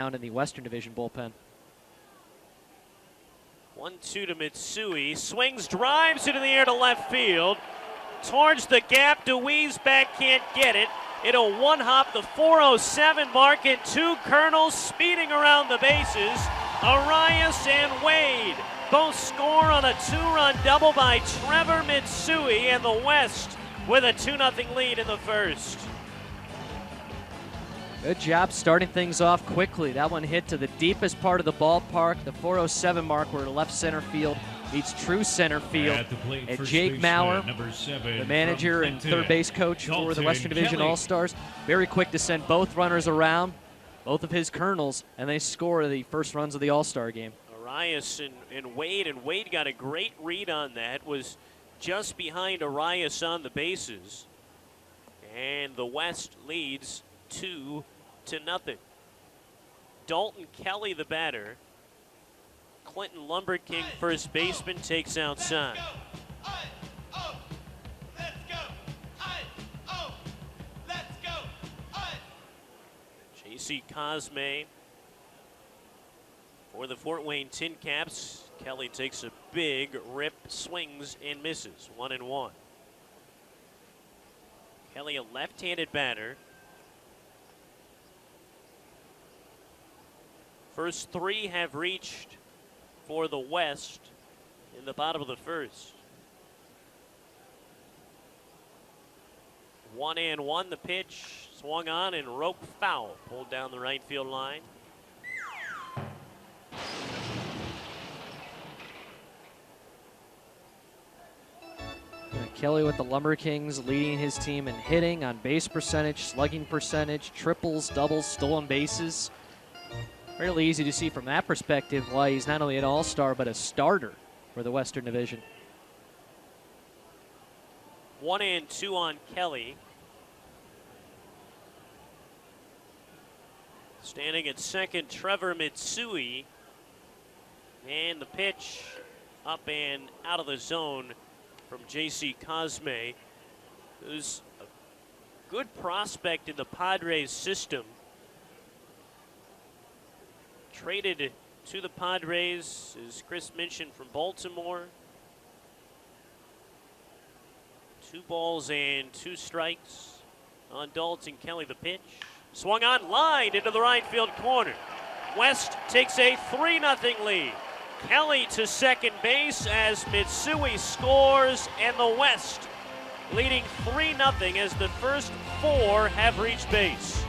in the Western Division bullpen. 1-2 to Mitsui. Swings, drives it in the air to left field. Towards the gap, DeWeese back can't get it. It'll one-hop the 407 mark, and two Colonels speeding around the bases. Arias and Wade both score on a two-run double by Trevor Mitsui, and the West with a 2-0 lead in the first. Good job starting things off quickly. That one hit to the deepest part of the ballpark, the 407 mark, where left center field meets true center field. And Jake Maurer, the manager and third base coach for the Western Division All-Stars, very quick to send both runners around, both of his Colonels, and they score the first runs of the All-Star game. Arias and Wade got a great read on that, was just behind Arias on the bases. And the West leads 2-0. Dalton Kelly, the batter. Clinton Lumber King, first baseman, takes outside. J.C. Cosme for the Fort Wayne Tin Caps. Kelly takes a big rip, swings and misses. 1-1. Kelly, a left-handed batter. First three have reached for the West in the bottom of the first. 1-1, the pitch, swung on and rope foul, pulled down the right field line. Kelly with the Lumber Kings leading his team in hitting, on base percentage, slugging percentage, triples, doubles, stolen bases. Fairly easy to see from that perspective why he's not only an all-star but a starter for the Western Division. 1-2 on Kelly. Standing at second, Trevor Mitsui. And the pitch up and out of the zone from J.C. Cosme, who's a good prospect in the Padres system. Traded to the Padres, as Chris mentioned, from Baltimore. 2 balls and 2 strikes on Dalton Kelly. The pitch swung on, line into the right field corner. West takes a 3-0 lead. Kelly to second base as Mitsui scores, and the West leading 3-0 as the first 4 have reached base.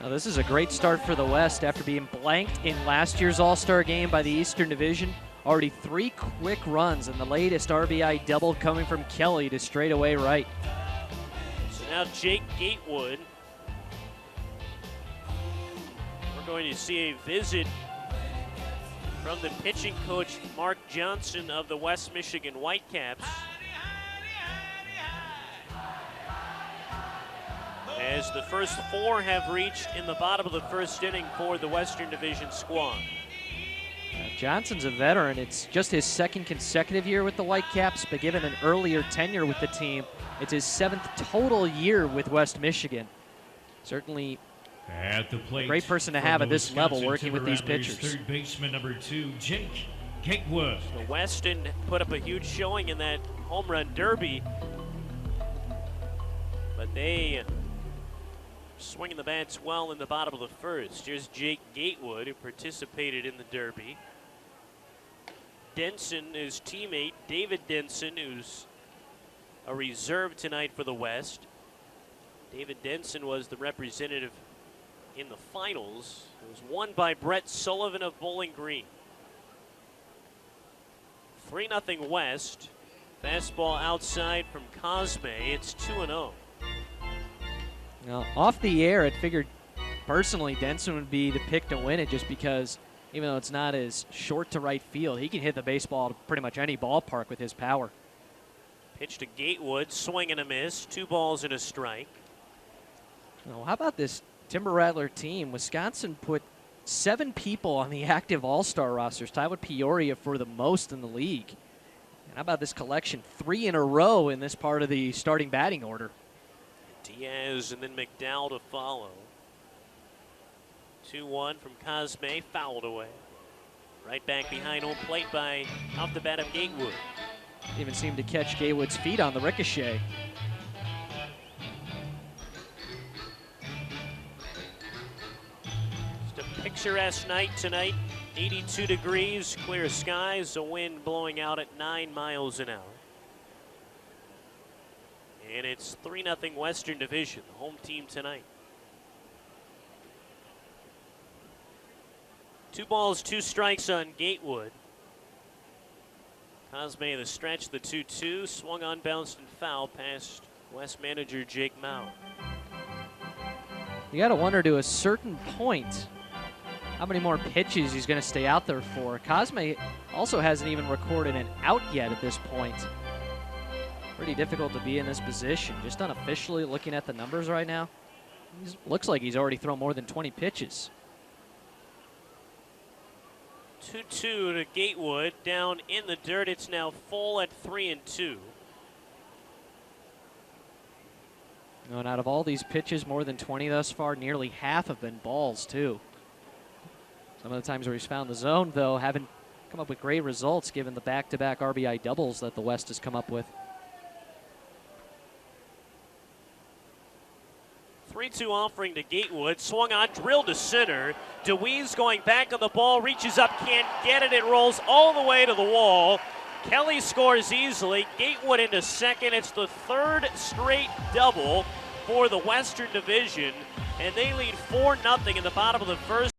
Now, this is a great start for the West after being blanked in last year's All-Star game by the Eastern Division. Already 3 quick runs, and the latest RBI double coming from Kelly to straightaway right. So now Jake Gatewood. We're going to see a visit from the pitching coach, Mark Johnson of the West Michigan Whitecaps. As the first 4 have reached in the bottom of the first inning for the Western Division squad. Johnson's a veteran. It's just his second consecutive year with the Whitecaps, but given an earlier tenure with the team, it's his 7th total year with West Michigan. Certainly at the plate, a great person to have at this level working with these pitchers. Third baseman number 2, Jake Gatewood. The Weston put up a huge showing in that home run derby, but they swinging the bats well in the bottom of the first. Here's Jake Gatewood, who participated in the derby. Denson, his teammate, David Denson, who's a reserve tonight for the West. David Denson was the representative in the finals. It was won by Brett Sullivan of Bowling Green. 3-0 West. Fastball outside from Cosme. It's 2-0. Now, off the air, I figured personally Denson would be the pick to win it, just because even though it's not as short to right field, he can hit the baseball to pretty much any ballpark with his power. Pitch to Gatewood, swing and a miss, 2 balls and a strike. Now, how about this Timber Rattler team? Wisconsin put 7 people on the active all-star rosters, tied with Peoria for the most in the league. And how about this collection? 3 in a row in this part of the starting batting order. Diaz and then McDowell to follow. 2-1 from Cosme, fouled away. Right back behind home plate by off the bat of Gatewood. Even seemed to catch Gatewood's feet on the ricochet. Just a picturesque night tonight. 82 degrees, clear skies, a wind blowing out at 9 miles an hour. And it's 3-0 Western Division, the home team tonight. 2 balls, 2 strikes on Gatewood. Cosme the stretch, the 2-2, swung on, bounced and foul past West manager Jake Mauer. You got to wonder to a certain point how many more pitches he's going to stay out there for. Cosme also hasn't even recorded an out yet at this point. Pretty difficult to be in this position. Just unofficially looking at the numbers right now, looks like he's already thrown more than 20 pitches. 2-2 to Gatewood, down in the dirt. It's now full at 3-2. And out of all these pitches, more than 20 thus far, nearly half have been balls too. Some of the times where he's found the zone, though, haven't come up with great results given the back-to-back RBI doubles that the West has come up with. 3-2 offering to Gatewood, swung on, drilled to center. DeWeese going back on the ball, reaches up, can't get it. It rolls all the way to the wall. Kelly scores easily. Gatewood into second. It's the 3rd straight double for the Western Division, and they lead 4-0 in the bottom of the 1st.